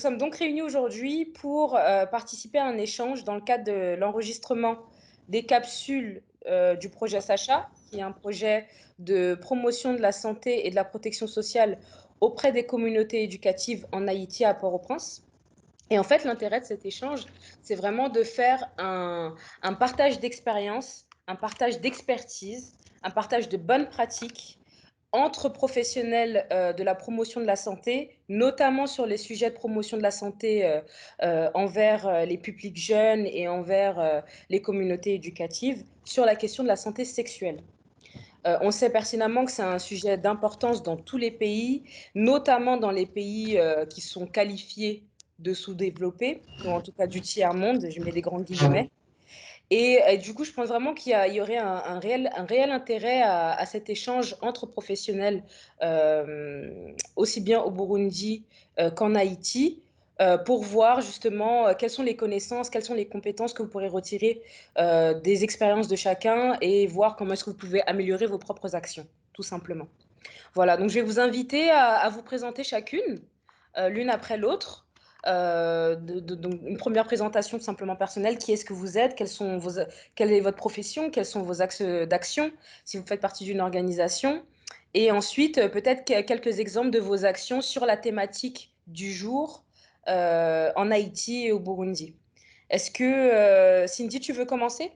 sommes donc réunis aujourd'hui pour participer à un échange dans le cadre de l'enregistrement des capsules du projet Sacha, qui est un projet de promotion de la santé et de la protection sociale auprès des communautés éducatives en Haïti à Port-au-Prince. Et en fait, l'intérêt de cet échange, c'est vraiment de faire un partage d'expérience, un partage d'expertise, un partage de bonnes pratiques entre professionnels de la promotion de la santé, notamment sur les sujets de promotion de la santé envers les publics jeunes et envers les communautés éducatives, sur la question de la santé sexuelle. On sait pertinemment que c'est un sujet d'importance dans tous les pays, notamment dans les pays qui sont qualifiés de sous-développés, ou en tout cas du tiers-monde, je mets des grands guillemets. Et du coup, je pense vraiment qu'il y aurait un réel intérêt à cet échange entre professionnels, aussi bien au Burundi qu'en Haïti, pour voir justement quelles sont les connaissances, quelles sont les compétences que vous pourrez retirer des expériences de chacun et voir comment est-ce que vous pouvez améliorer vos propres actions, tout simplement. Voilà, donc je vais vous inviter à vous présenter chacune, l'une après l'autre. Donc une première présentation tout simplement personnelle. Qui est-ce que vous êtes? Quelle est votre profession? Quels sont vos axes d'action? Si vous faites partie d'une organisation. Et ensuite, peut-être quelques exemples de vos actions sur la thématique du jour en Haïti et au Burundi. Est-ce que, Cindy, tu veux commencer?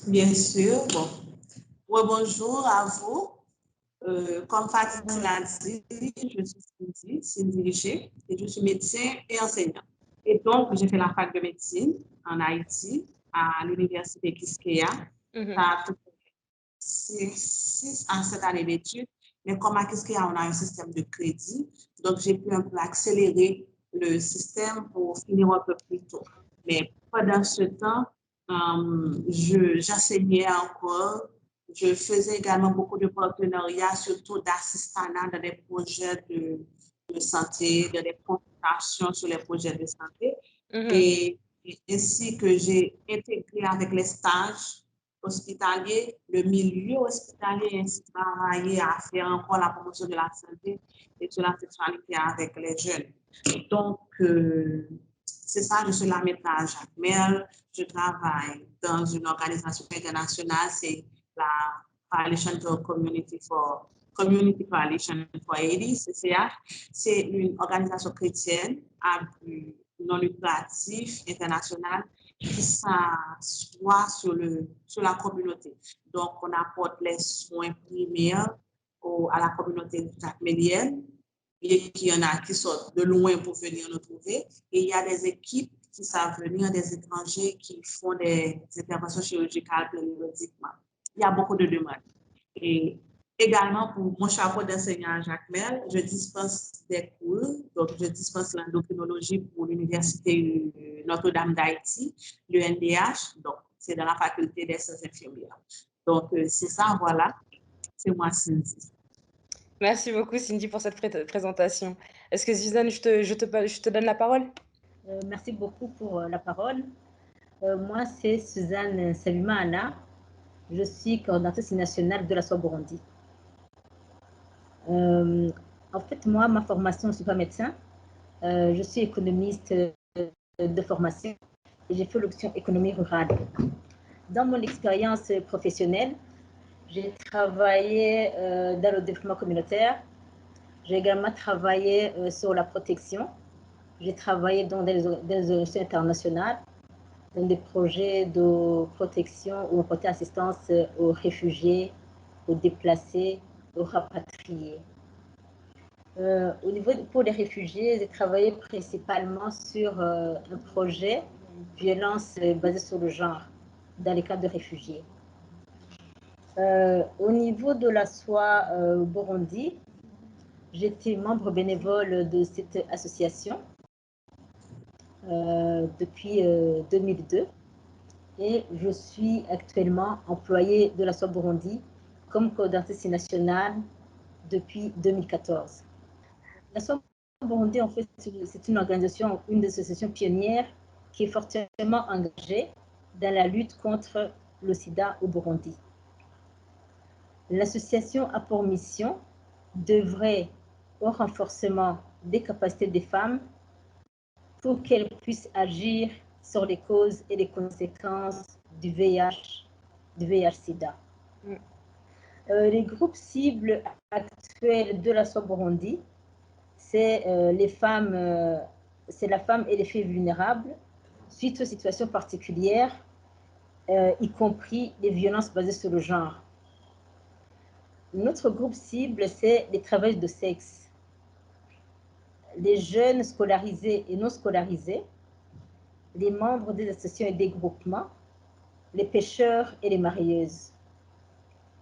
Bien sûr. Bon. Bonjour à vous. Comme Fatima l'a dit, je suis Cindy Richer, et je suis médecin et enseignant. Et donc, j'ai fait la fac de médecine en Haïti, à l'université Quisqueya. Ça a tout fait 6 à 7 années d'études. Mais comme à Quisqueya, on a un système de crédit, donc j'ai pu un peu accélérer le système pour finir un peu plus tôt. Mais pendant ce temps, j'enseignais encore. Je faisais également beaucoup de partenariats, surtout d'assistanat dans des projets de santé, dans des consultations sur les projets de santé. Et ainsi que j'ai intégré avec les stages hospitaliers, le milieu hospitalier, ainsi travaillé à faire encore la promotion de la santé et de la sexualité avec les jeunes. Donc, c'est ça, je suis la maîtresse Jacques Mel. Je travaille dans une organisation internationale, c'est la Coalition for Community Coalition for Haiti, CCH. C'est une organisation chrétienne à but non lucratif international qui s'assoit sur la communauté. Donc, on apporte les soins primaires à la communauté jacmélienne. Et qu'il y en a qui sortent de loin pour venir nous trouver. Et il y a des équipes qui savent venir, des étrangers qui font des interventions chirurgicales périodiquement. Il y a beaucoup de demandes. Et également, pour mon chapeau d'enseignant Jacques Mel, je dispense des cours. Donc, je dispense l'endocrinologie pour l'Université Notre-Dame d'Haïti, l'UNDH. Donc, c'est dans la faculté des sciences infirmières. Donc, c'est ça, voilà. C'est moi, Cindy. Merci beaucoup, Cindy, pour cette présentation. Est-ce que, Suzanne, je te donne la parole? Merci beaucoup pour la parole. Moi, c'est Suzanne Saluma Anna. Je suis coordinatrice nationale de la SOA Burundi. En fait, moi, ma formation, je ne suis pas médecin. Je suis économiste de formation et j'ai fait l'option économie rurale. Dans mon expérience professionnelle, j'ai travaillé dans le développement communautaire. J'ai également travaillé sur la protection. J'ai travaillé dans des organisations internationales, dans des projets de protection ou porter assistance aux réfugiés, aux déplacés, aux rapatriés. Au niveau pour les réfugiés, j'ai travaillé principalement sur un projet violence basée sur le genre dans les cas de réfugiés. Au niveau de la SOA Burundi, j'étais membre bénévole de cette association depuis 2002 et je suis actuellement employée de la SOA Burundi comme coordinatrice nationale depuis 2014. La SOA Burundi, en fait, c'est une organisation, une des associations pionnières qui est fortement engagée dans la lutte contre le sida au Burundi. L'association a pour mission d'œuvrer au renforcement des capacités des femmes pour qu'elles puissent agir sur les causes et les conséquences du VIH-Sida. Les groupes cibles actuels de la SOA Burundi, c'est c'est la femme et les filles vulnérables suite aux situations particulières, y compris les violences basées sur le genre. Notre groupe cible, c'est les travailleurs de sexe, les jeunes scolarisés et non scolarisés, les membres des associations et des groupements, les pêcheurs et les marieuses.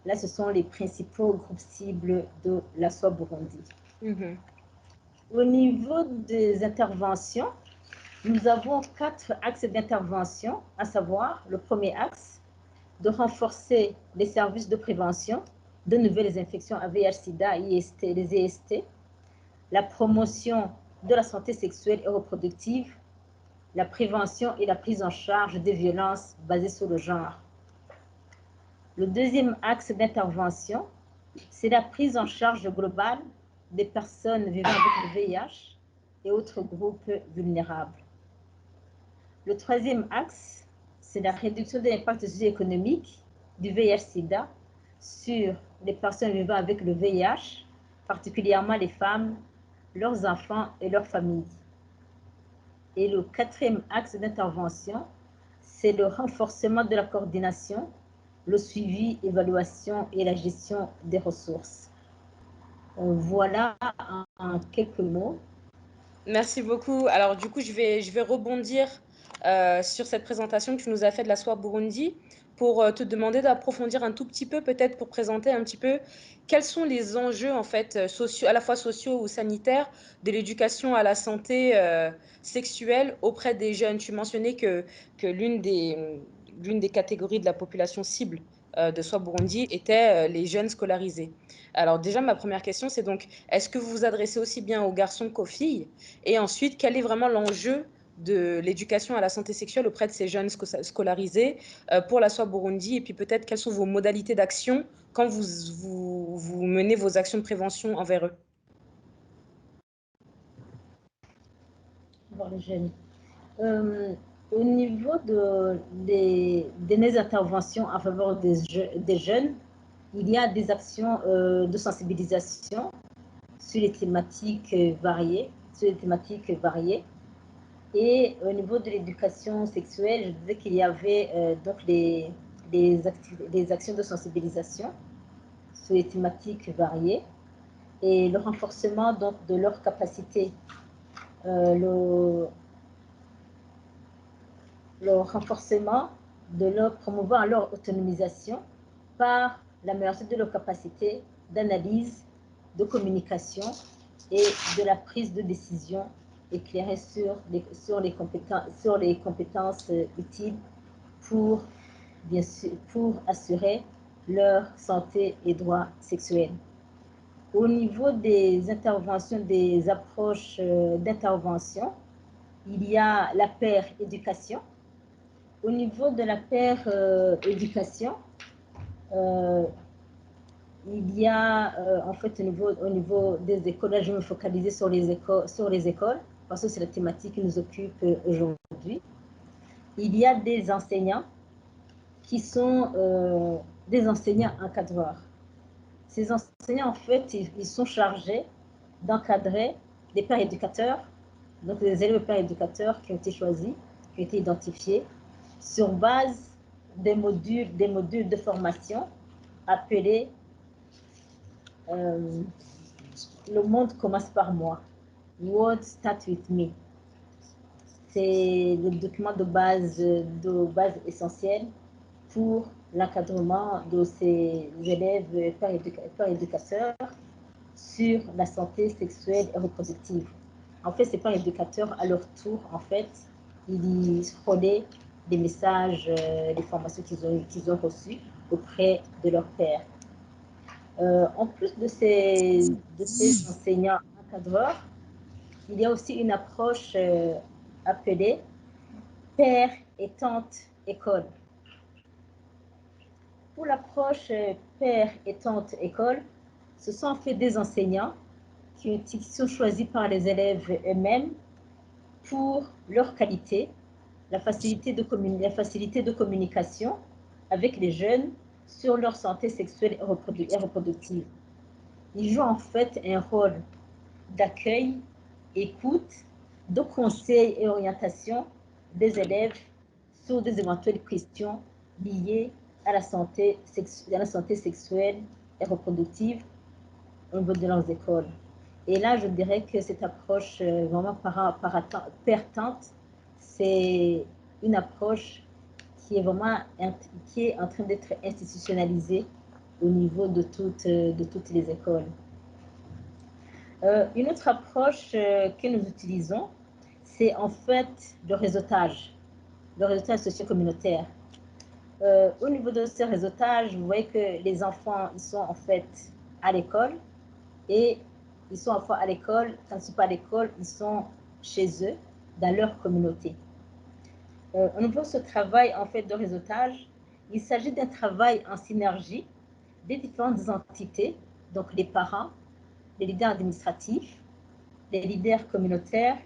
Là, ce sont les principaux groupes cibles de la SOA Burundi. Au niveau des interventions, nous avons 4 axes d'intervention, à savoir le premier axe, de renforcer les services de prévention de nouvelles infections à VIH-Sida, IST, les EST, la promotion de la santé sexuelle et reproductive, la prévention et la prise en charge des violences basées sur le genre. Le deuxième axe d'intervention, c'est la prise en charge globale des personnes vivant avec le VIH et autres groupes vulnérables. Le troisième axe, c'est la réduction de l'impact socio-économique du VIH-Sida sur les personnes vivant avec le VIH, particulièrement les femmes, leurs enfants et leurs familles. Et le quatrième axe d'intervention, c'est le renforcement de la coordination, le suivi, l'évaluation et la gestion des ressources. Voilà en quelques mots. Merci beaucoup. Alors du coup, je vais rebondir sur cette présentation que tu nous as faite de la SOA Burundi pour te demander d'approfondir un tout petit peu, peut-être pour présenter un petit peu quels sont les enjeux en fait sociaux, à la fois sociaux ou sanitaires, de l'éducation à la santé sexuelle auprès des jeunes. Tu mentionnais que l'une des catégories de la population cible de SOA Burundi était les jeunes scolarisés. Alors déjà, ma première question, c'est donc, est-ce que vous vous adressez aussi bien aux garçons qu'aux filles? Et ensuite, quel est vraiment l'enjeu de l'éducation à la santé sexuelle auprès de ces jeunes scolarisés pour la SOA Burundi? Et puis peut-être, quelles sont vos modalités d'action quand vous menez vos actions de prévention envers eux? Voir les jeunes. Au niveau des interventions en faveur des jeunes, il y a des actions de sensibilisation sur les thématiques variées, Et au niveau de l'éducation sexuelle, je disais qu'il y avait donc les actions de sensibilisation sur les thématiques variées et le renforcement donc de leur capacité, le renforcement de promouvoir leur autonomisation par l'amélioration de leur capacité d'analyse, de communication et de la prise de décision éclairée sur les compétences utiles pour, bien sûr, pour assurer leur santé et droits sexuels. Au niveau des interventions, des approches d'intervention, il y a la paire éducation. Au niveau de la paire éducation, il y a en fait au niveau des écoles, là je vais me focaliser sur les écoles parce que c'est la thématique qui nous occupe aujourd'hui. Il y a des enseignants qui sont des enseignants encadreurs. Ces enseignants, en fait, ils sont chargés d'encadrer des pères éducateurs, donc des élèves pères éducateurs qui ont été choisis, qui ont été identifiés sur base des modules de formation appelés Le monde commence par moi. World Start With Me. C'est le document de base essentiel pour l'encadrement de ces élèves pères éducateurs sur la santé sexuelle et reproductive. En fait, ces pères éducateurs, à leur tour, en fait, ils relaient des messages, des formations qu'ils ont reçues auprès de leurs pairs. En plus de ces enseignants encadreurs, il y a aussi une approche appelée père et tante école. Pour l'approche père et tante école, ce sont en fait des enseignants qui sont choisis par les élèves eux-mêmes pour leur qualité, la facilité de communication avec les jeunes sur leur santé sexuelle et reproductive. Ils jouent en fait un rôle d'accueil, écoute, de conseil et orientation des élèves sur des éventuelles questions liées à la santé sexuelle et reproductive au niveau de leurs écoles. Et là, je dirais que cette approche vraiment pertinente, c'est une approche qui est vraiment en train d'être institutionnalisée au niveau de toutes les écoles. Une autre approche que nous utilisons, c'est en fait le réseautage socio-communautaire. Au niveau de ce réseautage, vous voyez que les enfants, ils sont en fait à l'école et ils sont enfants à l'école. Quand ils ne sont pas à l'école, ils sont chez eux, dans leur communauté. Au niveau de ce travail en fait de réseautage, il s'agit d'un travail en synergie des différentes entités, donc les parents, les leaders administratifs, les leaders communautaires,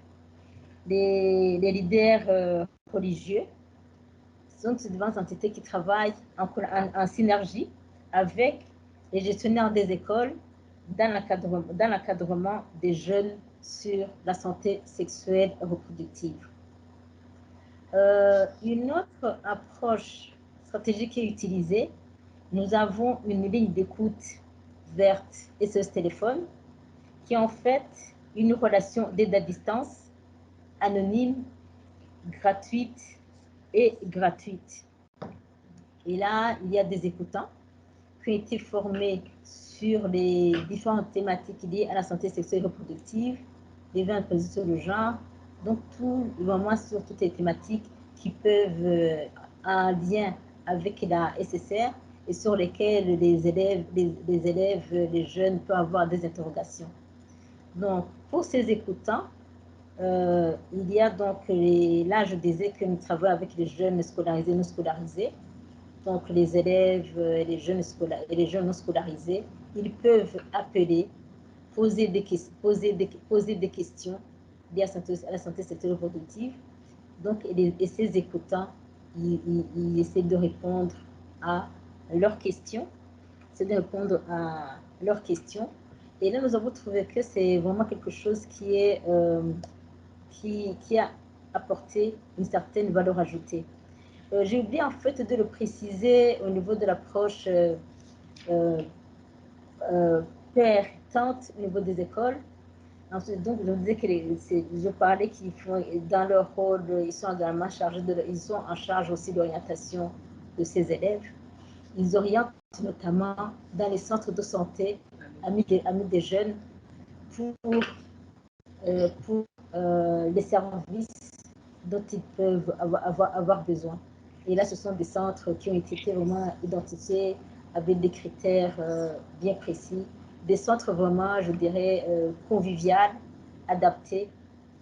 les leaders religieux. Ce sont ces différentes entités qui travaillent en synergie avec les gestionnaires des écoles dans l'encadrement des jeunes sur la santé sexuelle et reproductive. Une autre approche stratégique qui est utilisée, nous avons une ligne d'écoute verte SOS téléphone qui est en fait une relation d'aide à distance, anonyme, gratuite et gratuite. Et là, il y a des écoutants qui ont été formés sur les différentes thématiques liées à la santé sexuelle et reproductive, les violences sur le genre, donc tout vraiment sur toutes les thématiques qui peuvent en lien avec la SSR et sur lesquelles les élèves, les jeunes peuvent avoir des interrogations. Donc, pour ces écoutants, il y a donc, là je disais que nous travaillons avec les jeunes scolarisés, non scolarisés. Donc les élèves et les jeunes non scolarisés, ils peuvent appeler, poser des questions liées à la santé sexuelle et reproductive. Donc, et ces écoutants, ils essaient de répondre à leurs questions. Et là, nous avons trouvé que c'est vraiment quelque chose qui a apporté une certaine valeur ajoutée. J'ai oublié en fait de le préciser au niveau de l'approche père-tante au niveau des écoles. Ensuite, donc, je disais que je parlais qu'ils font dans leur rôle, ils sont également ils ont en charge aussi de l'orientation de ces élèves. Ils orientent notamment dans les centres de santé, amis des jeunes, pour les services dont ils peuvent avoir besoin. Et là, ce sont des centres qui ont été vraiment identifiés avec des critères bien précis, des centres vraiment, je dirais, conviviales, adaptés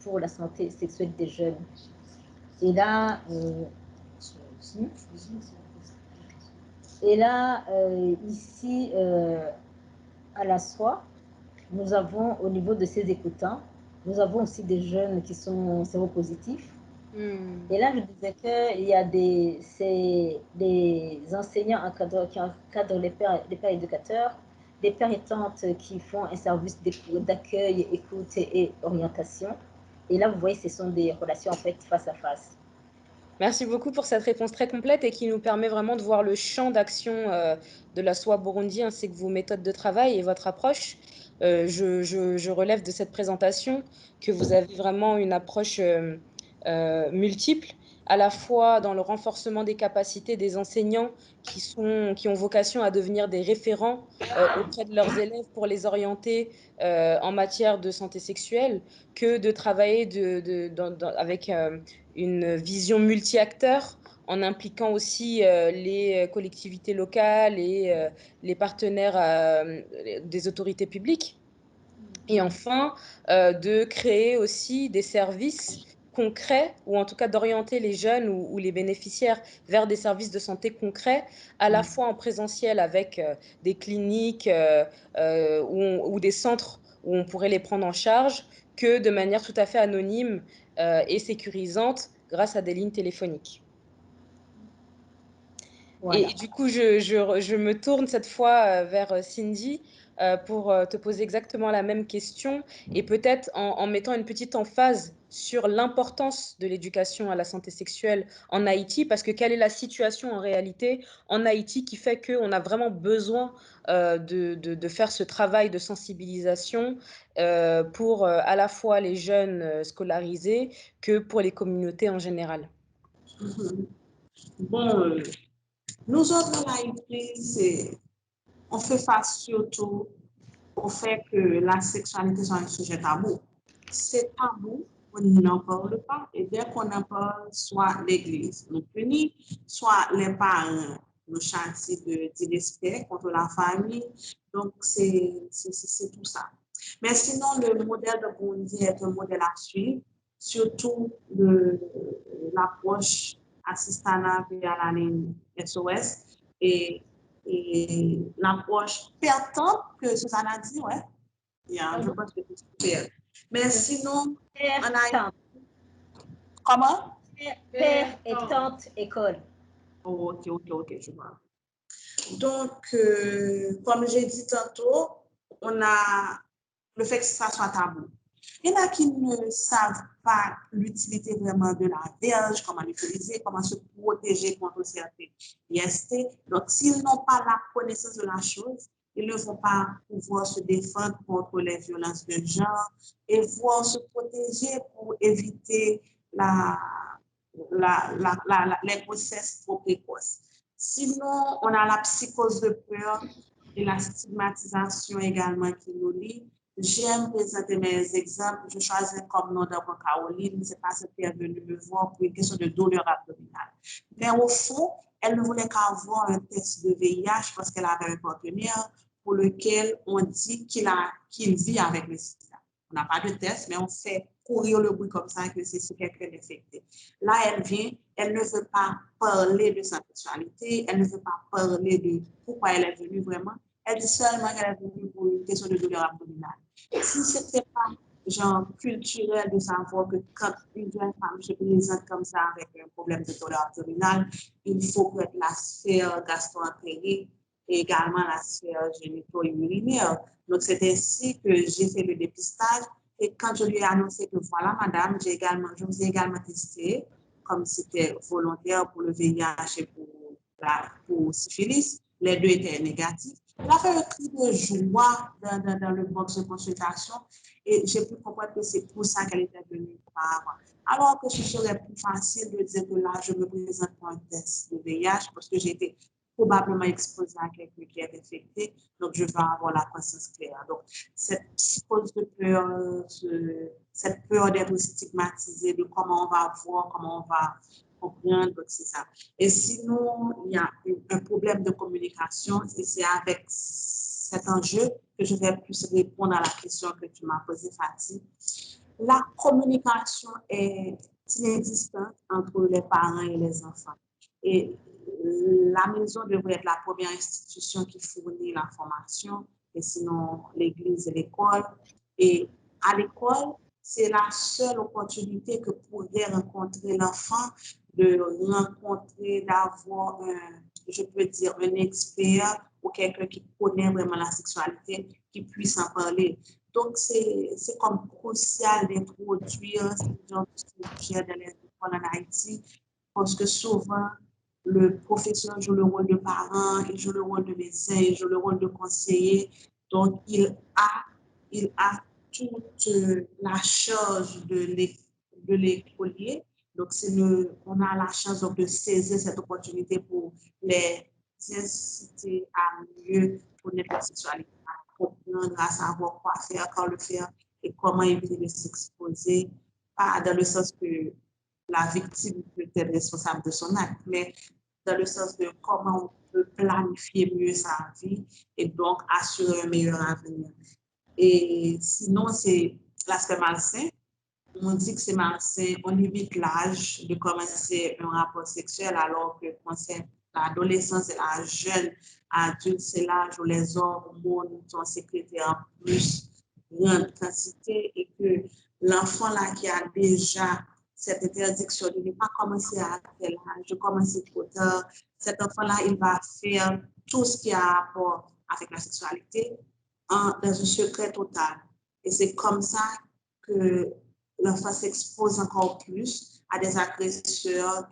pour la santé sexuelle des jeunes. Et là, ici, à la SOA, nous avons au niveau de ces écoutants, nous avons aussi des jeunes qui sont séropositifs. Et là, je disais qu'il y a des enseignants qui encadrent les pères éducateurs, des pères et tantes qui font un service d'accueil, écoute et orientation. Et là, vous voyez, ce sont des relations en fait face à face. Merci beaucoup pour cette réponse très complète et qui nous permet vraiment de voir le champ d'action de la SOA Burundi ainsi que vos méthodes de travail et votre approche. Je relève de cette présentation que vous avez vraiment une approche multiple, à la fois dans le renforcement des capacités des enseignants qui ont vocation à devenir des référents auprès de leurs élèves pour les orienter en matière de santé sexuelle, que de travailler avec une vision multi-acteurs en impliquant aussi les collectivités locales et les partenaires des autorités publiques. Et enfin, de créer aussi des services concrets, ou en tout cas d'orienter les jeunes ou les bénéficiaires vers des services de santé concrets, à la fois en présentiel avec des cliniques ou des centres où on pourrait les prendre en charge, que de manière tout à fait anonyme et sécurisante grâce à des lignes téléphoniques. Voilà. Et du coup, je me tourne cette fois vers Cindy pour te poser exactement la même question et peut-être en mettant une petite emphase sur l'importance de l'éducation à la santé sexuelle en Haïti, parce que quelle est la situation en réalité en Haïti qui fait qu'on a vraiment besoin de faire ce travail de sensibilisation pour à la fois les jeunes scolarisés que pour les communautés en général. Bon, nous autres, en Haïti, on fait face surtout au fait que la sexualité soit un sujet tabou. C'est tabou, on n'en parle pas, et dès qu'on en parle, soit l'Église nous punit, soit les parents nous châtient de respect contre la famille. Donc, c'est tout ça. Mais sinon, le modèle de Bondy est un modèle à suivre, surtout l'approche assistanat via la ligne SOS et l'approche pertante que Suzanne a dit, ouais. Yeah, je pense que c'est super. Mais sinon, on a... Comment? Père et tante école. Oh, ok, je vois. Donc, comme j'ai dit tantôt, on a le fait que ça soit tabou. Il y en a qui ne savent pas l'utilité vraiment de la verge, comment l'utiliser, comment se protéger contre certaines IST. Donc, s'ils n'ont pas la connaissance de la chose, ils ne vont pas pouvoir se défendre contre les violences de genre et vont se protéger pour éviter les grossesses trop précoces. Sinon, on a la psychose de peur et la stigmatisation également qui nous lie. J'aime présenter mes exemples. Je choisis comme nom d'abord Caroline. C'est parce qu'elle est venue me voir pour une question de douleur abdominale. Mais au fond, elle ne voulait qu'avoir un test de VIH parce qu'elle avait un partenaire pour lequel on dit qu'il vit avec le sida. On n'a pas de test, mais on fait courir le bruit comme ça que c'est quelqu'un d'infecté. Là, elle vient, elle ne veut pas parler de sa sexualité, elle ne veut pas parler de pourquoi elle est venue vraiment. Elle dit seulement qu'elle est venue pour une question de douleur abdominale. Si ce n'était pas genre culturel de savoir que quand une jeune femme se présente comme ça avec un problème de douleur abdominale, il faut que la sphère gastro-entérite et également la sphère génito-urinaire. Donc, c'est ainsi que j'ai fait le dépistage. Et quand je lui ai annoncé que voilà, madame, je vous ai également testé, comme c'était volontaire pour le VIH et pour syphilis, les deux étaient négatifs. Elle a fait un cri de joie dans le box de consultation et j'ai pu comprendre que c'est pour ça qu'elle était venue par avant. Alors que ce serait plus facile de dire que là, je me présente pour un test de VIH parce que j'ai été probablement exposée à quelqu'un qui est infecté, donc je vais avoir la conscience claire. Donc, cette psychose de peur, cette peur d'être stigmatisée, de comment on va voir, comment on va comprendre, donc c'est ça. Et sinon, il y a un problème de communication et c'est avec cet enjeu que je vais plus répondre à la question que tu m'as posée, Fatih. La communication est inexistante entre les parents et les enfants. Et la maison devrait être la première institution qui fournit l'information, et sinon l'église et l'école. Et à l'école, c'est la seule opportunité que pourrait rencontrer l'enfant, de rencontrer, d'avoir, je peux dire, un expert ou quelqu'un qui connaît vraiment la sexualité, qui puisse en parler. Donc, c'est comme crucial d'introduire ce genre de sujet dans les écoles en Haïti, parce que souvent, le professeur joue le rôle de parent, il joue le rôle de médecin, il joue le rôle de conseiller. Donc, il a toute la charge de l'écolier. Donc, on a la chance donc, de saisir cette opportunité pour les inciter à mieux connaître la sexualité, à comprendre, à savoir quoi faire, quand le faire et comment éviter de s'exposer. Pas dans le sens que la victime peut être responsable de son acte, mais dans le sens de comment on peut planifier mieux sa vie et donc assurer un meilleur avenir. Et sinon, c'est l'aspect malsain. On dit que c'est malsain, on limite l'âge de commencer un rapport sexuel alors que quand c'est l'adolescence et la jeune adulte, c'est l'âge où les hormones sont sécrétées en plus grande quantité et que l'enfant là qui a déjà cette interdiction de ne pas commencer à tel âge, de commencer trop tard, cet enfant-là, il va faire tout ce qui a rapport avec la sexualité dans un secret total. Et c'est comme ça que l'enfant s'expose encore plus à des agresseurs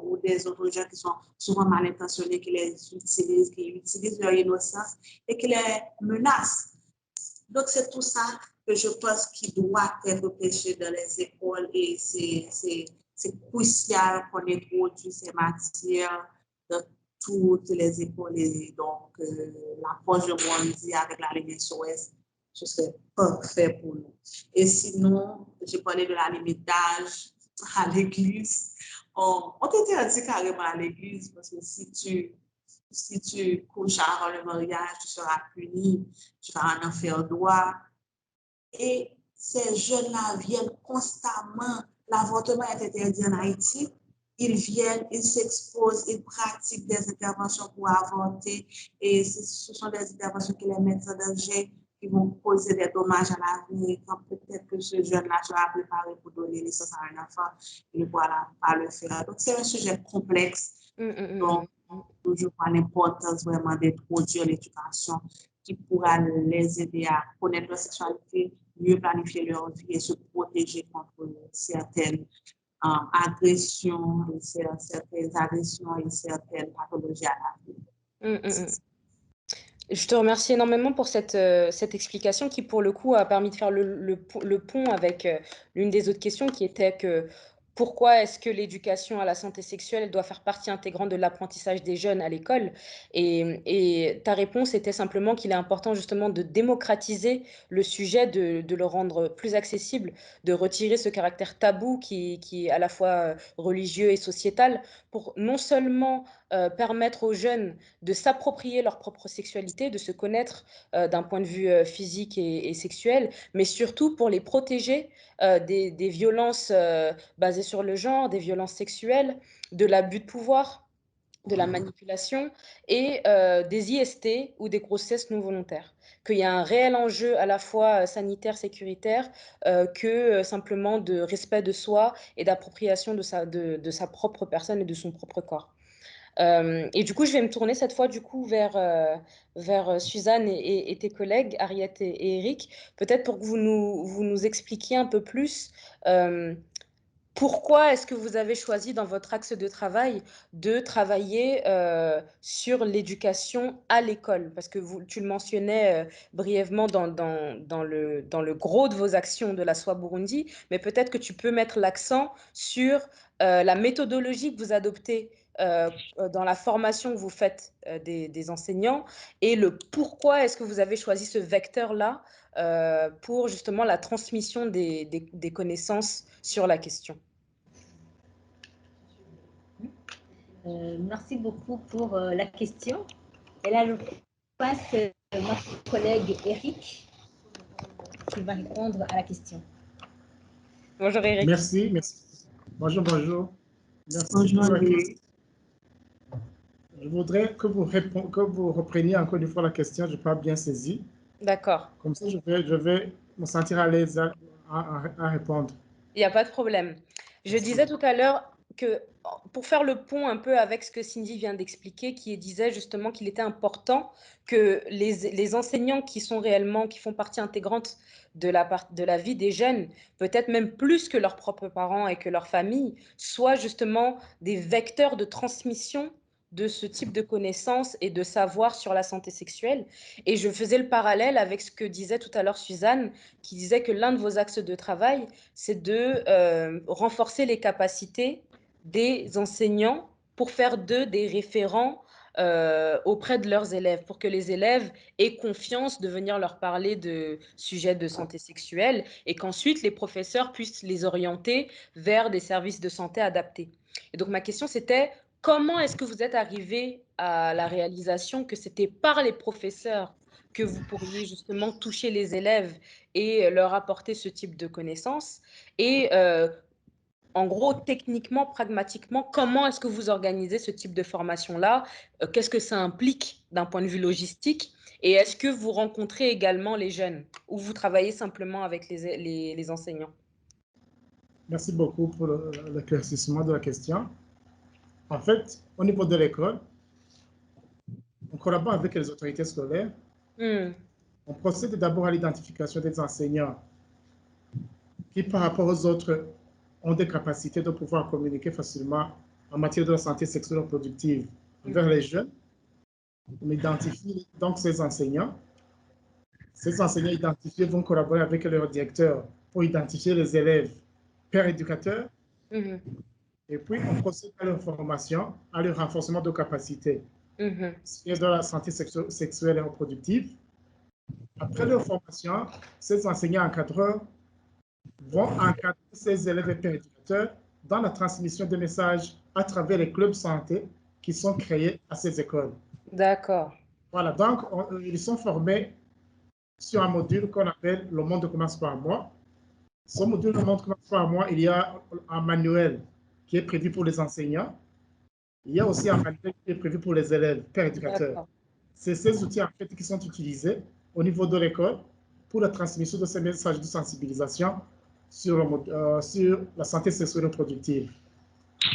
ou des autres gens qui sont souvent mal intentionnés, qui utilisent leur innocence et qui les menacent. Donc, c'est tout ça que je pense qui doit être pêché dans les écoles et c'est crucial qu'on introduit ces matières dans toutes les écoles. Et donc, l'approche de Burundi avec la Ligue SOS, ce serait parfait pour nous. Et sinon, j'ai parlé de la limite d'âge à l'église. On t'interdit carrément à l'église parce que si tu couches avant le mariage, tu seras puni, tu vas en faire droit. Et ces jeunes-là viennent constamment. L'avortement est interdit en Haïti. Ils viennent, ils s'exposent, ils pratiquent des interventions pour avorter. Et ce sont des interventions qui les mettent en danger, qui vont causer des dommages à la vie. Quand peut-être que ce jeune-là sera préparé pour donner naissance à un enfant, il ne pourra pas le faire. Donc, c'est un sujet complexe. Donc, je vois l'importance vraiment d'introduire l'éducation qui pourra les aider à connaître leur sexualité, mieux planifier leur vie et se protéger contre certaines agressions et certaines pathologies à la vie. Je te remercie énormément pour cette explication qui, pour le coup, a permis de faire le pont avec l'une des autres questions qui était que pourquoi est-ce que l'éducation à la santé sexuelle doit faire partie intégrante de l'apprentissage des jeunes à l'école? Et ta réponse était simplement qu'il est important justement de démocratiser le sujet, de le rendre plus accessible, de retirer ce caractère tabou qui est à la fois religieux et sociétal pour non seulement permettre aux jeunes de s'approprier leur propre sexualité, de se connaître d'un point de vue physique et sexuel, mais surtout pour les protéger des violences basées sur le genre, des violences sexuelles, de l'abus de pouvoir, de la manipulation et des IST ou des grossesses non volontaires. Qu'il y a un réel enjeu à la fois sanitaire, sécuritaire, que simplement de respect de soi et d'appropriation de sa propre personne et de son propre corps. Et du coup, je vais me tourner cette fois du coup vers Suzanne et tes collègues, Ariette et Eric, peut-être pour que vous nous expliquiez un peu plus pourquoi est-ce que vous avez choisi dans votre axe de travail de travailler sur l'éducation à l'école? Parce que tu le mentionnais brièvement dans le gros de vos actions de la SOA Burundi, mais peut-être que tu peux mettre l'accent sur la méthodologie que vous adoptez dans la formation que vous faites des enseignants et le pourquoi est-ce que vous avez choisi ce vecteur-là pour justement la transmission des connaissances sur la question. Merci beaucoup pour la question. Et là, je passe notre collègue Eric qui va répondre à la question. Bonjour Eric. Merci, merci. Bonjour, bonjour. Merci Bonjour Eric. Je voudrais que vous repreniez encore une fois la question, je n'ai pas bien saisi. D'accord. Comme ça, je vais me sentir à l'aise à répondre. Il n'y a pas de problème. Je disais tout à l'heure que, pour faire le pont un peu avec ce que Cindy vient d'expliquer, qui disait justement qu'il était important que les enseignants qui font partie intégrante de la vie des jeunes, peut-être même plus que leurs propres parents et que leur famille, soient justement des vecteurs de transmission de ce type de connaissances et de savoir sur la santé sexuelle. Et je faisais le parallèle avec ce que disait tout à l'heure Suzanne, qui disait que l'un de vos axes de travail, c'est de renforcer les capacités des enseignants pour faire d'eux des référents auprès de leurs élèves, pour que les élèves aient confiance de venir leur parler de sujets de santé sexuelle et qu'ensuite les professeurs puissent les orienter vers des services de santé adaptés. Et donc ma question c'était, comment est-ce que vous êtes arrivé à la réalisation que c'était par les professeurs que vous pourriez justement toucher les élèves et leur apporter ce type de connaissances? Et en gros, techniquement, pragmatiquement, comment est-ce que vous organisez ce type de formation-là? Qu'est-ce que ça implique d'un point de vue logistique? Et est-ce que vous rencontrez également les jeunes ou vous travaillez simplement avec les enseignants? Merci beaucoup pour l'éclaircissement de la question. En fait, au niveau de l'école, on collabore avec les autorités scolaires. On procède d'abord à l'identification des enseignants qui, par rapport aux autres, ont des capacités de pouvoir communiquer facilement en matière de la santé sexuelle et reproductive vers les jeunes. On identifie donc ces enseignants. Ces enseignants identifiés vont collaborer avec leur directeur pour identifier les élèves pères éducateurs. Et puis, on procède à leur formation, à leur renforcement de capacités de la santé sexuelle et reproductive. Après leur formation, ces enseignants encadreurs vont encadrer ces élèves et pères éducateurs dans la transmission des messages à travers les clubs santé qui sont créés à ces écoles. D'accord. Voilà, donc ils sont formés sur un module qu'on appelle Le Monde commence par moi. Ce module Le Monde commence par moi, il y a un manuel qui est prévu pour les enseignants. Il y a aussi un manuel qui est prévu pour les élèves, pères éducateurs. C'est ces outils en fait qui sont utilisés au niveau de l'école pour la transmission de ces messages de sensibilisation sur la santé sexuelle et reproductive.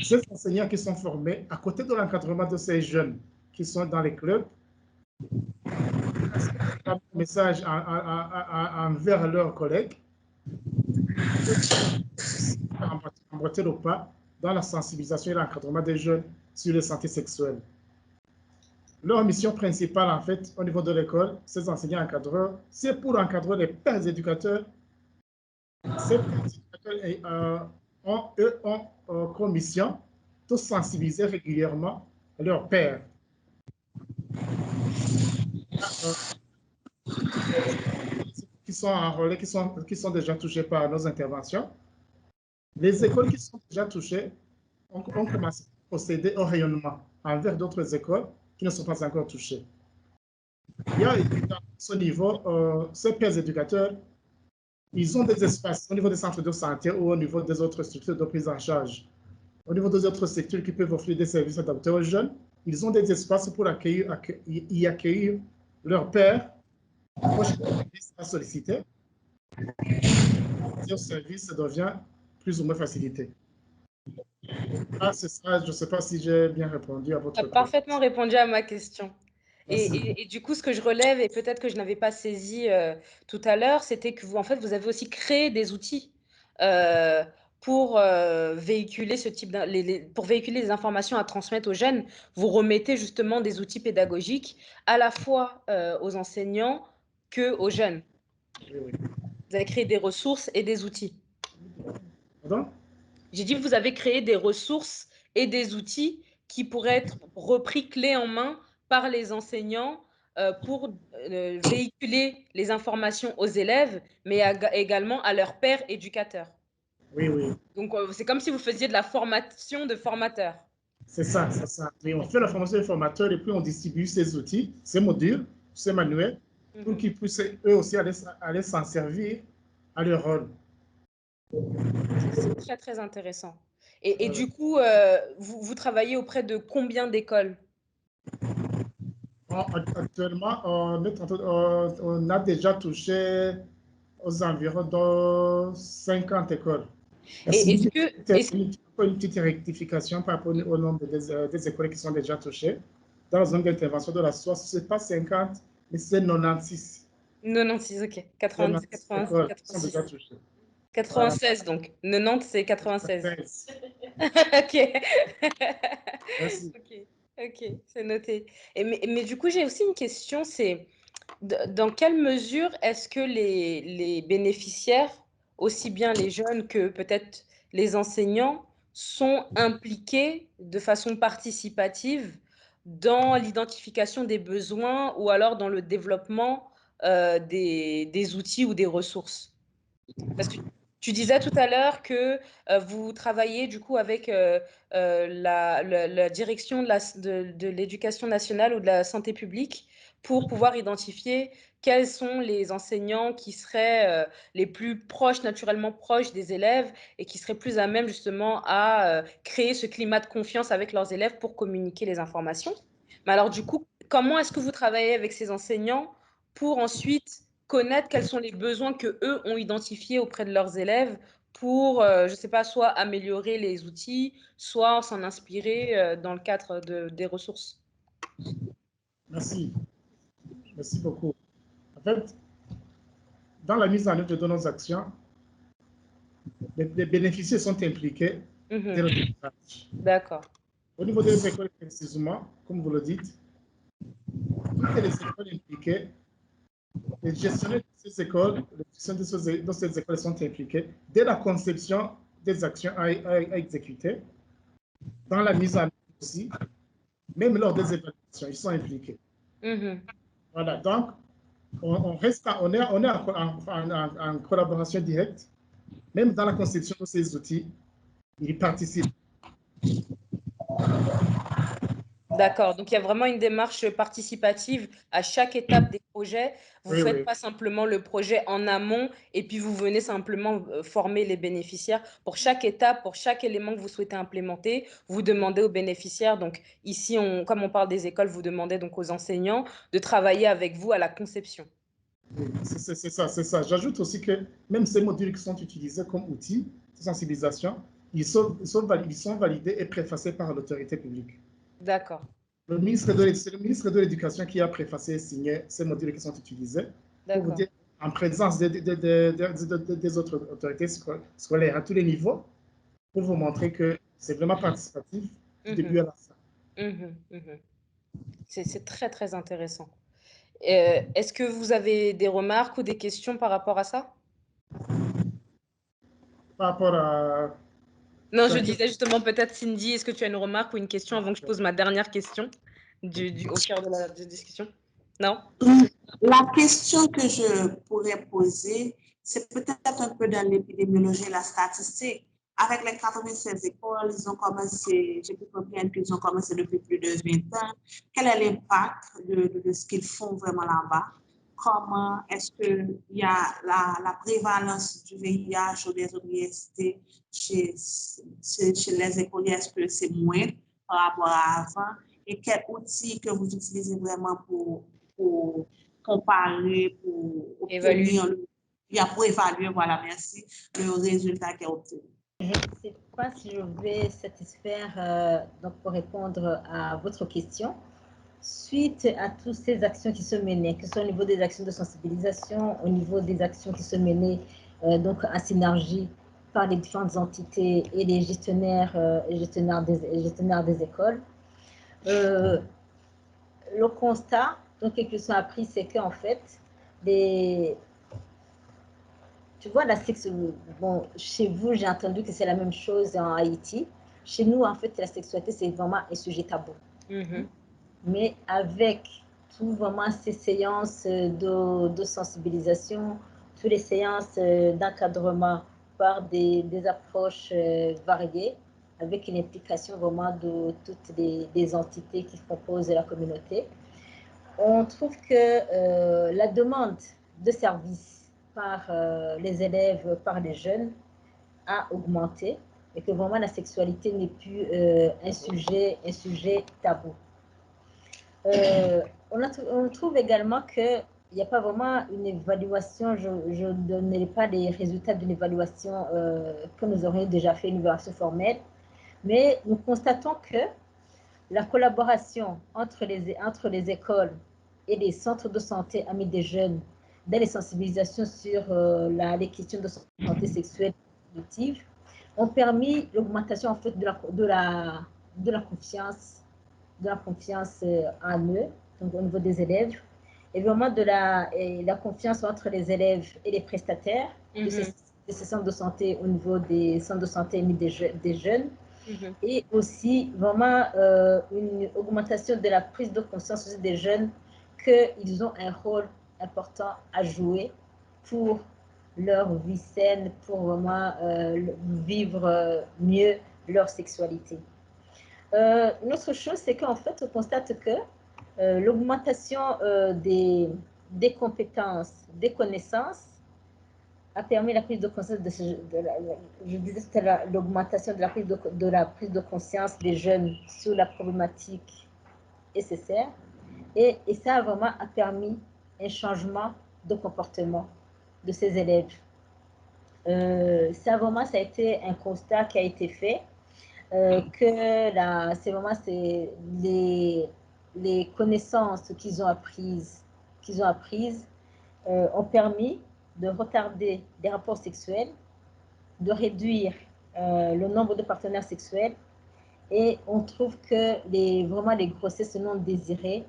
Ces enseignants qui sont formés, à côté de l'encadrement de ces jeunes qui sont dans les clubs, un message envers leurs collègues, emboîter le pas dans la sensibilisation et l'encadrement des jeunes sur la santé sexuelle. Leur mission principale, en fait, au niveau de l'école, ces enseignants encadreurs, c'est pour encadrer les pères éducateurs. Ces pères éducateurs ont comme mission de sensibiliser régulièrement leurs pères. Qui sont enrôlés, qui sont déjà touchés par nos interventions. Les écoles qui sont déjà touchées ont commencé à procéder au rayonnement envers d'autres écoles qui ne sont pas encore touchées. Il y a à ce niveau, ces pères éducateurs, ils ont des espaces au niveau des centres de santé ou au niveau des autres structures de prise en charge. Au niveau des autres structures qui peuvent offrir des services adaptés aux jeunes, ils ont des espaces pour y accueillir leurs pères à solliciter. Le service devient plus ou moins facilité. Ah, c'est ça, je ne sais pas si j'ai bien répondu à votre question. Parfaitement répondu à ma question. Et du coup, ce que je relève, et peut-être que je n'avais pas saisi tout à l'heure, c'était que vous, en fait, vous avez aussi créé des outils pour véhiculer ce type pour véhiculer les informations à transmettre aux jeunes. Vous remettez justement des outils pédagogiques à la fois aux enseignants que aux jeunes. Oui. Vous avez créé des ressources et des outils. Pardon? J'ai dit que vous avez créé des ressources et des outils qui pourraient être repris clé en main par les enseignants pour véhiculer les informations aux élèves, mais également à leurs pairs éducateurs. Oui. Donc, c'est comme si vous faisiez de la formation de formateurs. C'est ça. Oui, on fait la formation des formateurs et puis on distribue ces outils, ces modules, ces manuels, pour qu'ils puissent eux aussi aller s'en servir à leur rôle. C'est très, très intéressant. Et du coup, vous travaillez auprès de combien d'écoles? Actuellement, on a déjà touché aux environs de 50 écoles. Et est-ce que... Une petite rectification par rapport au nombre des écoles qui sont déjà touchées. Dans la zone d'intervention de la SOAS, ce n'est pas 50, mais c'est 96. 96, ok. 90, 86, 86. 96, donc. 90, c'est 96. Ok. Merci. Ok, c'est noté. Mais du coup, j'ai aussi une question, c'est dans quelle mesure est-ce que les bénéficiaires, aussi bien les jeunes que peut-être les enseignants, sont impliqués de façon participative dans l'identification des besoins ou alors dans le développement des outils ou des ressources? Parce que tu disais tout à l'heure que vous travaillez du coup avec la direction de l'éducation nationale ou de la santé publique pour pouvoir identifier quels sont les enseignants qui seraient les plus proches, naturellement proches des élèves et qui seraient plus à même justement à créer ce climat de confiance avec leurs élèves pour communiquer les informations. Mais alors du coup, comment est-ce que vous travaillez avec ces enseignants pour ensuite connaître quels sont les besoins que eux ont identifiés auprès de leurs élèves pour, je ne sais pas, soit améliorer les outils, soit s'en inspirer dans le cadre des ressources? Merci. Merci beaucoup. En fait, dans la mise en œuvre de nos actions, les bénéficiaires sont impliqués dès le départ. D'accord. Au niveau des écoles, précisément, comme vous le dites, toutes les écoles impliquées, les gestionnaires de ces écoles, les gestionnaires de ces écoles sont impliqués dès la conception des actions à exécuter, dans la mise en œuvre aussi, même lors des évaluations, ils sont impliqués. Voilà, donc on est en collaboration directe, même dans la conception de ces outils, ils participent. D'accord, donc il y a vraiment une démarche participative à chaque étape des projets. Vous ne faites pas simplement le projet en amont et puis vous venez simplement former les bénéficiaires. Pour chaque étape, pour chaque élément que vous souhaitez implémenter, vous demandez aux bénéficiaires, donc ici, comme on parle des écoles, vous demandez donc aux enseignants de travailler avec vous à la conception. Oui, c'est ça. J'ajoute aussi que même ces modules qui sont utilisés comme outils de sensibilisation, ils sont validés et préfacés par l'autorité publique. D'accord. C'est le ministre de l'Éducation qui a préfacé et signé ces modules qui sont utilisés pour vous dire, en présence des autres autorités scolaires à tous les niveaux, pour vous montrer que c'est vraiment participatif du début à la fin. C'est très, très intéressant. Est-ce que vous avez des remarques ou des questions par rapport à ça? Par rapport à... Non, je disais justement peut-être Cindy, est-ce que tu as une remarque ou une question avant que je pose ma dernière question au cœur de la discussion? Non? La question que je pourrais poser, c'est peut-être un peu dans l'épidémiologie et la statistique. Avec les 96 écoles, ils ont commencé, j'ai pu comprendre qu'ils ont commencé depuis plus de 20 ans. Quel est l'impact de ce qu'ils font vraiment là-bas? Comment est-ce qu'il y a la prévalence du VIH ou des ODST chez les écoliers? Est-ce que c'est moins par rapport à avant? Et quels outils que vous utilisez vraiment pour comparer, pour obtenir, pour évaluer, voilà, merci, le résultat qui est obtenu. Je ne sais pas si je vais satisfaire, donc pour répondre à votre question. Suite à toutes ces actions qui se menaient, que ce soit au niveau des actions de sensibilisation, au niveau des actions qui se menaient donc en synergie par les différentes entités et les gestionnaires, gestionnaires des écoles, le constat donc, qu'ils sont appris, c'est qu'en fait, tu vois, la sexualité, bon, chez vous, j'ai entendu que c'est la même chose en Haïti. Chez nous, en fait, la sexualité, c'est vraiment un sujet tabou. Mais avec tout vraiment ces séances de sensibilisation, toutes les séances d'encadrement par des approches variées, avec une implication vraiment de toutes les entités qui composent la communauté, on trouve que la demande de services par les élèves, par les jeunes, a augmenté et que vraiment la sexualité n'est plus un sujet tabou. On trouve également qu'il n'y a pas vraiment une évaluation, je ne donnerai pas les résultats d'une évaluation que nous aurions déjà fait, une évaluation formelle, mais nous constatons que la collaboration entre les écoles et les centres de santé amis des jeunes dans les sensibilisations sur les questions de santé sexuelle et reproductive ont permis l'augmentation en fait de la confiance en eux, donc au niveau des élèves, et vraiment de la confiance entre les élèves et les prestataires de ces centres de santé au niveau des centres de santé des jeunes, et aussi vraiment une augmentation de la prise de conscience des jeunes qu'ils ont un rôle important à jouer pour leur vie saine, pour vraiment vivre mieux leur sexualité. Une autre chose, c'est qu'en fait, on constate que L'augmentation des compétences, des connaissances a permis la prise de conscience je disais c'était l'augmentation de la prise de conscience des jeunes sur la problématique SSR et ça a vraiment permis un changement de comportement de ces élèves. Ça a été un constat qui a été fait que les connaissances qu'ils ont apprises ont permis de retarder des rapports sexuels, de réduire le nombre de partenaires sexuels et on trouve que vraiment les grossesses non désirées,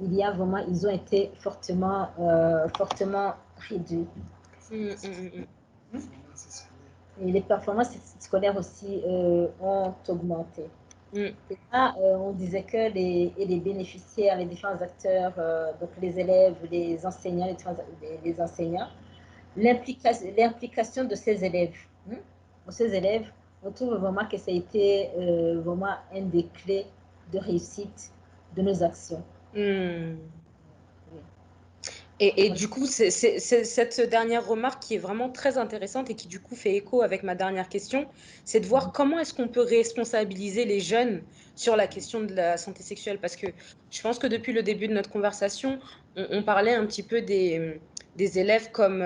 ils ont été fortement réduits. Et les performances scolaires aussi ont augmenté. Et là, on disait que les bénéficiaires, les différents acteurs, donc les élèves, les enseignants, l'implication de ces élèves. On trouve vraiment que ça a été vraiment une des clés de réussite de nos actions. Et du coup, c'est cette dernière remarque qui est vraiment très intéressante et qui du coup fait écho avec ma dernière question, c'est de voir comment est-ce qu'on peut responsabiliser les jeunes sur la question de la santé sexuelle. Parce que je pense que depuis le début de notre conversation, on parlait un petit peu des élèves comme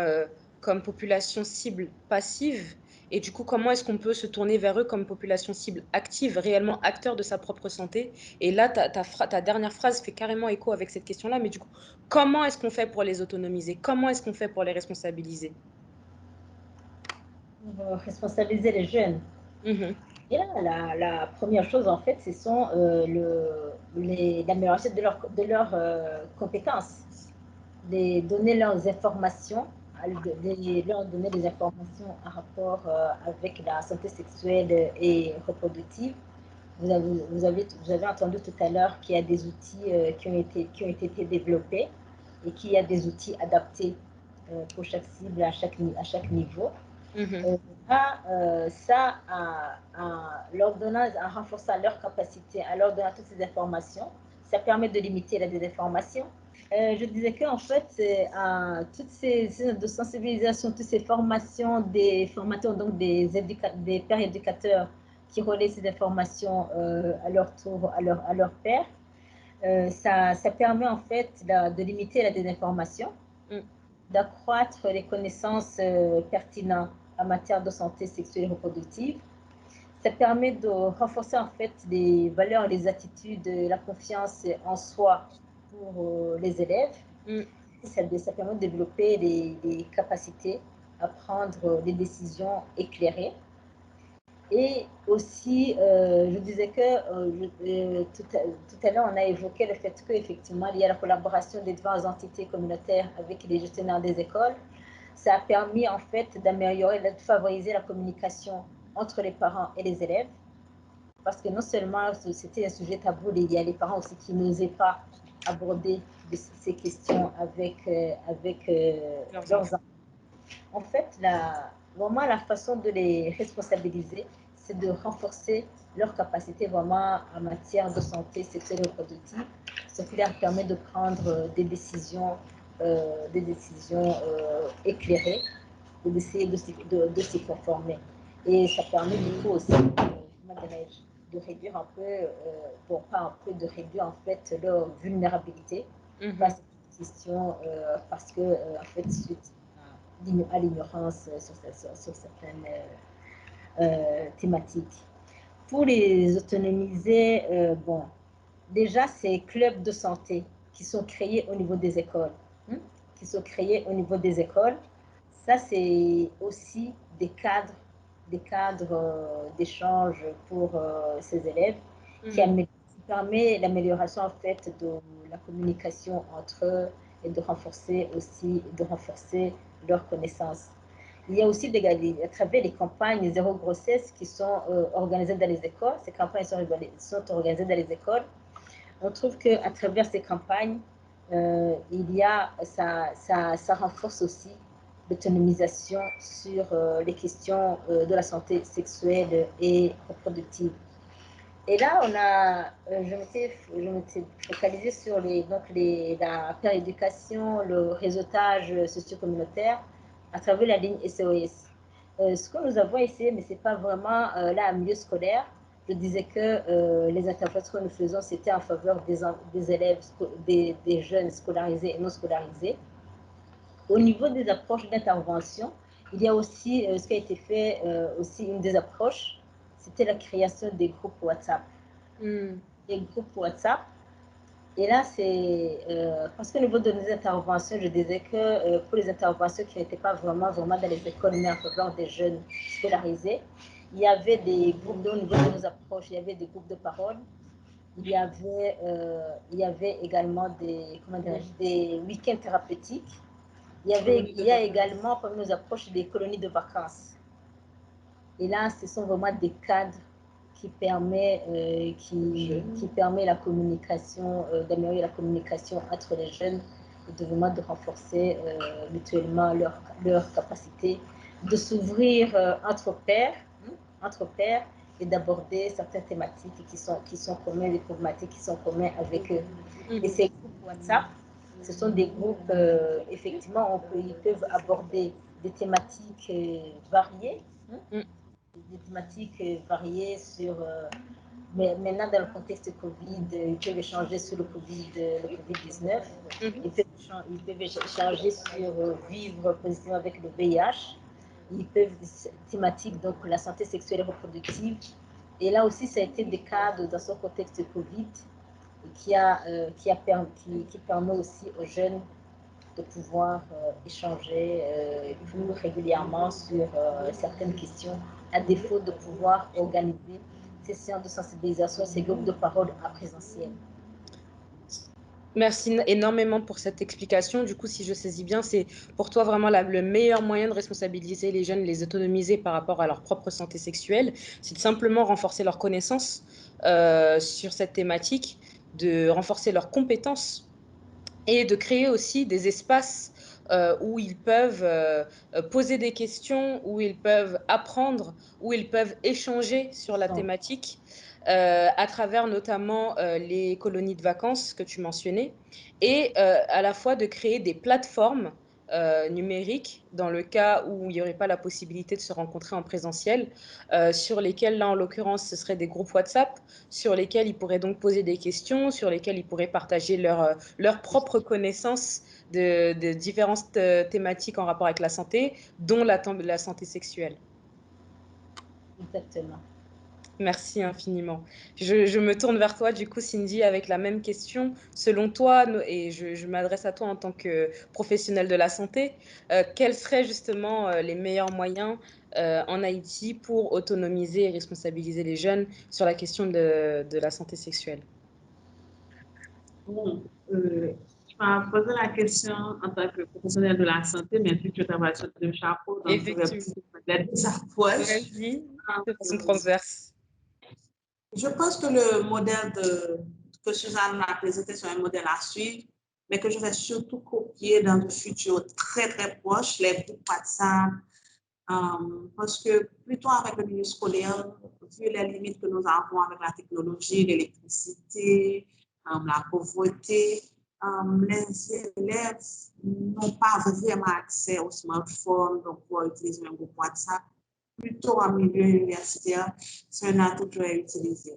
population cible passive. Et du coup, comment est-ce qu'on peut se tourner vers eux comme population cible active, réellement acteur de sa propre santé? Et là, ta dernière phrase fait carrément écho avec cette question-là. Mais du coup, comment est-ce qu'on fait pour les autonomiser? Comment est-ce qu'on fait pour les responsabiliser? Pour responsabiliser les jeunes. Et là, la première chose, en fait, ce sont l'amélioration de leurs compétences, de donner leurs informations, leur donner des informations en rapport avec la santé sexuelle et reproductive. Vous avez entendu tout à l'heure qu'il y a des outils qui ont été développés et qu'il y a des outils adaptés pour chaque cible à chaque niveau. En renforçant leur capacité, en leur donnant toutes ces informations, ça permet de limiter la désinformation. Je disais qu'en fait, toutes ces de sensibilisation, toutes ces formations des formateurs, donc des pères éducateurs qui relaient ces informations à leur tour, à leur père, ça permet en fait de limiter la désinformation, d'accroître les connaissances pertinentes en matière de santé sexuelle et reproductive. Ça permet de renforcer en fait les valeurs et les attitudes, la confiance en soi pour les élèves. Ça permet de développer des capacités à prendre des décisions éclairées. Et aussi, je disais que tout à l'heure, on a évoqué le fait qu'effectivement, il y a la collaboration des différentes entités communautaires avec les gestionnaires des écoles. Ça a permis en fait d'améliorer, de favoriser la communication entre les parents et les élèves. Parce que non seulement c'était un sujet tabou, il y a les parents aussi qui n'osaient pas aborder ces questions avec leurs enfants. En fait, vraiment la façon de les responsabiliser, c'est de renforcer leur capacité vraiment en matière de santé sexuelle et reproductive, ce qui leur permet de prendre des décisions éclairées et d'essayer de s'y conformer. Et ça permet du coup aussi, de réduire un peu, de réduire en fait leur vulnérabilité face aux questions, parce que en fait, suite à l'ignorance sur certaines thématiques. Pour les autonomiser, déjà, ces clubs de santé qui sont créés au niveau des écoles, ça, c'est aussi des cadres d'échange pour ces élèves qui permet l'amélioration en fait de la communication entre eux et de renforcer leurs connaissances. Il y a aussi à travers les campagnes zéro grossesse qui sont organisées dans les écoles. Ces campagnes sont organisées dans les écoles. On trouve qu'à travers ces campagnes, ça renforce aussi l'autonomisation sur les questions de la santé sexuelle et reproductive. Et là, je m'étais focalisée sur la péréducation, le réseautage socio-communautaire à travers la ligne SOS. Ce que nous avons essayé, mais ce n'est pas vraiment là, un milieu scolaire. Je disais que les interventions que nous faisons, c'était en faveur des élèves, des jeunes scolarisés et non scolarisés. Au niveau des approches d'intervention, il y a aussi ce qui a été fait, aussi une des approches, c'était la création des groupes WhatsApp. Des groupes WhatsApp. Et là, c'est parce qu'au niveau de nos interventions, je disais que pour les interventions qui n'étaient pas vraiment dans les écoles, mais en faveur des jeunes scolarisés, il y avait des groupes, au niveau de nos approches, il y avait des groupes de parole, il y avait également des week-ends thérapeutiques, il y a également, parmi nos approches, des colonies de vacances. Et là, ce sont vraiment des cadres qui permet la communication, d'améliorer la communication entre les jeunes et de renforcer mutuellement leur capacité de s'ouvrir entre pairs et d'aborder certaines thématiques qui sont communes, des problématiques qui sont communes avec eux. Et ces groupes WhatsApp, ce sont des groupes, effectivement, ils peuvent aborder des thématiques variées, des thématiques variées mais maintenant dans le contexte Covid, ils peuvent échanger sur le Covid-19, ils peuvent échanger sur vivre positivement avec le VIH, ils peuvent des thématiques, donc la santé sexuelle et reproductive. Et là aussi, ça a été des cadres dans ce contexte Covid qui permet aussi aux jeunes de pouvoir échanger plus régulièrement sur certaines questions, à défaut de pouvoir organiser ces séances de sensibilisation, ces groupes de parole en présentiel. Merci énormément pour cette explication. Du coup, si je saisis bien, c'est pour toi vraiment le meilleur moyen de responsabiliser les jeunes, les autonomiser par rapport à leur propre santé sexuelle, c'est de simplement renforcer leurs connaissances sur cette thématique, de renforcer leurs compétences et de créer aussi des espaces où ils peuvent poser des questions, où ils peuvent apprendre, où ils peuvent échanger sur la thématique, à travers notamment les colonies de vacances que tu mentionnais, et à la fois de créer des plateformes numériques dans le cas où il n'y aurait pas la possibilité de se rencontrer en présentiel, sur lesquels, là en l'occurrence, ce seraient des groupes WhatsApp, sur lesquels ils pourraient donc poser des questions, sur lesquels ils pourraient partager leur propre connaissance de différentes thématiques en rapport avec la santé, dont la santé sexuelle. Exactement. Merci infiniment. Je me tourne vers toi, du coup, Cindy, avec la même question. Selon toi, et je m'adresse à toi en tant que professionnelle de la santé, quels seraient justement les meilleurs moyens en Haïti pour autonomiser et responsabiliser les jeunes sur la question de la santé sexuelle? Bon, tu m'as posé la question en tant que professionnelle de la santé, mais puis tu travailles sur deux chapeaux, donc je vais peut-être des approches. Vas-y, de façon transverse. Je pense que le modèle que Suzanne m'a présenté, c'est un modèle à suivre, mais que je vais surtout copier dans le futur très, très proche, les groupes WhatsApp, parce que plutôt avec le milieu scolaire, vu les limites que nous avons avec la technologie, l'électricité, la pauvreté, les élèves n'ont pas vraiment accès au smartphone, donc pour utiliser un groupe WhatsApp. Plutôt en milieu universitaire, c'est un atout que je vais utiliser.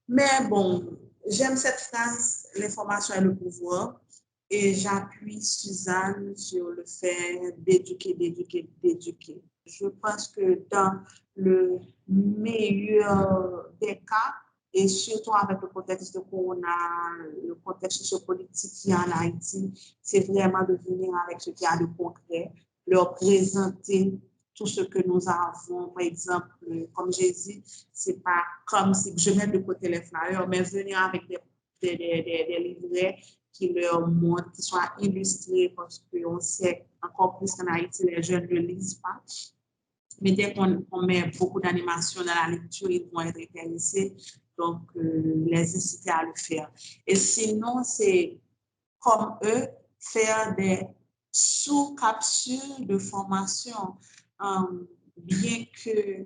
Mais bon, j'aime cette phrase, l'information est le pouvoir, et j'appuie Suzanne sur le fait d'éduquer, d'éduquer, d'éduquer. Je pense que dans le meilleur des cas, et surtout avec le contexte de Corona, le contexte sociopolitique qu'il y a en Haïti, c'est vraiment de venir avec ce qu'il y a de concret, leur présenter tout ce que nous avons. Par exemple, comme j'ai dit, c'est pas comme si je mets de côté les flyers, mais venir avec des livrets qui leur montrent, qui soient illustrés, parce qu'on sait encore plus qu'en Haïti, les jeunes ne lisent pas. Mais dès qu'on met beaucoup d'animation dans la lecture, ils vont être intéressés. Donc, les inciter à le faire. Et sinon, c'est comme eux, faire des sous-capsules de formation, bien que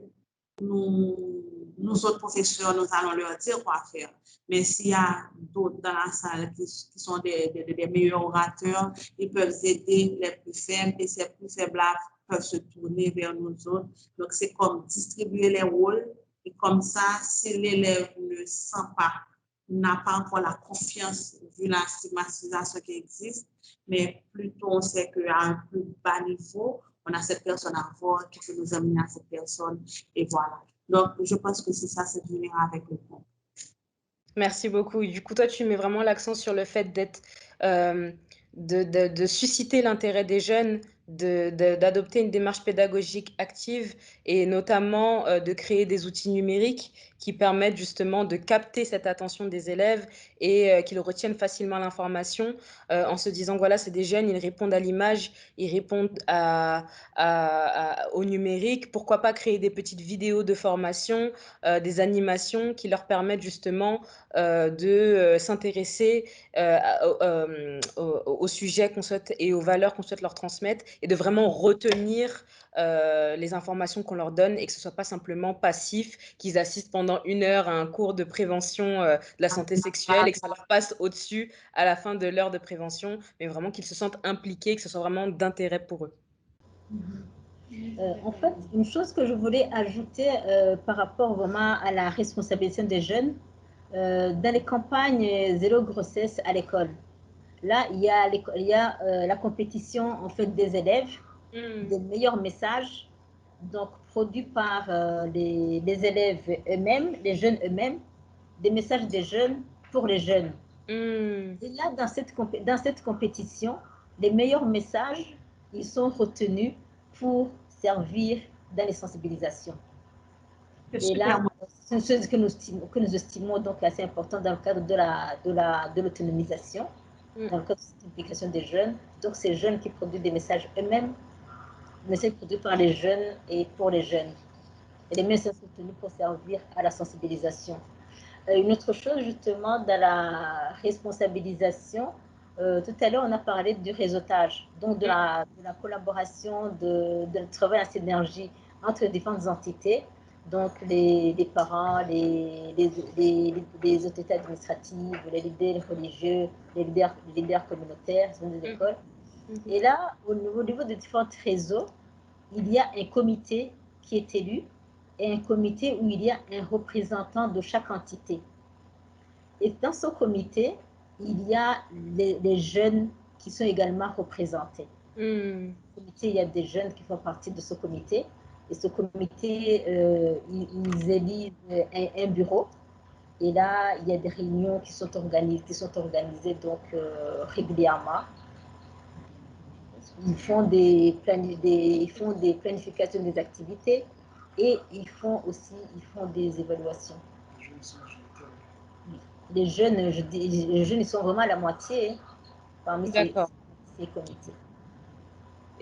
nous autres professeurs, nous allons leur dire quoi faire. Mais s'il y a d'autres dans la salle qui sont des meilleurs orateurs, ils peuvent aider les plus faibles et ces plus faibles-là peuvent se tourner vers nous autres. Donc, c'est comme distribuer les rôles et comme ça, si l'élève ne sent pas, n'a pas encore la confiance vu la stigmatisation qui existe, mais plutôt on sait qu'à un plus bas niveau, on a cette personne à voir qui peut nous amener à cette personne et voilà. Donc, je pense que c'est ça, c'est venir avec le temps. Merci beaucoup. Du coup, toi, tu mets vraiment l'accent sur le fait d'être, de susciter l'intérêt des jeunes, d'adopter une démarche pédagogique active et notamment de créer des outils numériques qui permettent justement de capter cette attention des élèves et qu'ils retiennent facilement l'information en se disant, voilà, c'est des jeunes, ils répondent à l'image, ils répondent au numérique. Pourquoi pas créer des petites vidéos de formation, des animations qui leur permettent justement de s'intéresser au sujet qu'on souhaite et aux valeurs qu'on souhaite leur transmettre et de vraiment retenir les informations qu'on leur donne et que ce ne soit pas simplement passif, qu'ils assistent pendant 1 heure à un cours de prévention de la santé sexuelle et que ça leur passe au-dessus à la fin de l'heure de prévention, mais vraiment qu'ils se sentent impliqués, que ce soit vraiment d'intérêt pour eux. En fait, une chose que je voulais ajouter par rapport vraiment à la responsabilisation des jeunes, dans les campagnes zéro grossesse à l'école, là, il y a la compétition en fait des élèves, des meilleurs messages, donc produits par les élèves eux-mêmes, les jeunes eux-mêmes, des messages des jeunes pour les jeunes. Et là, dans cette compétition, les meilleurs messages, ils sont retenus pour servir dans les sensibilisations. Et là, c'est une chose que nous estimons donc assez importante dans le cadre de l'autonomisation, dans le cadre de l'implication des jeunes. Donc, ces jeunes qui produisent des messages eux-mêmes, des messages produits par les jeunes et pour les jeunes. Et les messages sont retenus pour servir à la sensibilisation. Une autre chose, justement, dans la responsabilisation, tout à l'heure, on a parlé du réseautage, donc de la collaboration, de travail à synergie entre les différentes entités, donc les parents, les autorités administratives, les leaders religieux, les leaders communautaires, des écoles. Et là, au niveau des différents réseaux, il y a un comité qui est élu et un comité où il y a un représentant de chaque entité. Et dans ce comité, il y a les jeunes qui sont également représentés. Il y a des jeunes qui font partie de ce comité. Et ce comité, ils élisent un bureau. Et là, il y a des réunions qui sont organisées donc, régulièrement. Ils font des planifications des activités et ils font des évaluations. Les jeunes, ils sont vraiment à la moitié parmi ces comités.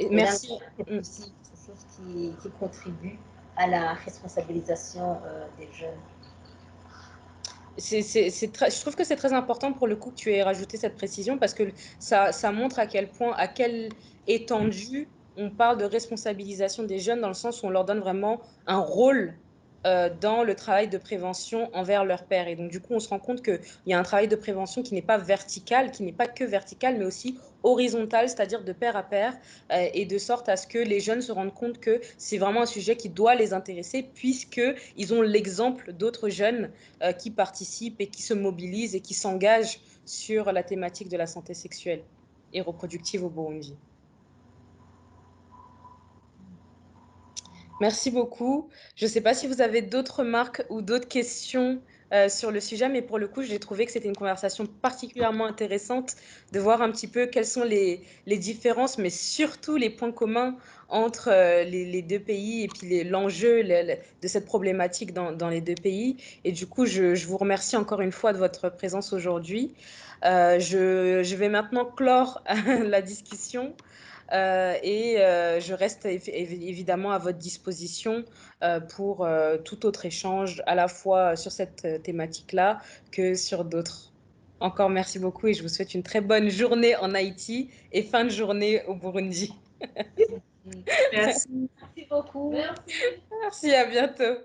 Merci. C'est aussi quelque chose qui contribue à la responsabilisation des jeunes. Je trouve que c'est très important pour le coup que tu aies rajouté cette précision parce que ça montre à quelle étendue on parle de responsabilisation des jeunes dans le sens où on leur donne vraiment un rôle dans le travail de prévention envers leur pairs. Et donc, du coup, on se rend compte qu'il y a un travail de prévention qui n'est pas vertical, qui n'est pas que vertical, mais aussi horizontal, c'est-à-dire de pair à pair, et de sorte à ce que les jeunes se rendent compte que c'est vraiment un sujet qui doit les intéresser puisqu'ils ont l'exemple d'autres jeunes qui participent et qui se mobilisent et qui s'engagent sur la thématique de la santé sexuelle et reproductive au Burundi. Merci beaucoup. Je ne sais pas si vous avez d'autres remarques ou d'autres questions sur le sujet, mais pour le coup, j'ai trouvé que c'était une conversation particulièrement intéressante de voir un petit peu quelles sont les différences, mais surtout les points communs entre les deux pays et puis l'enjeu de cette problématique dans les deux pays. Et du coup, je vous remercie encore une fois de votre présence aujourd'hui. Je vais maintenant clore la discussion. Je reste évidemment à votre disposition pour tout autre échange, à la fois sur cette thématique-là que sur d'autres. Encore merci beaucoup et je vous souhaite une très bonne journée en Haïti et fin de journée au Burundi. Merci. Merci beaucoup. Merci, à bientôt.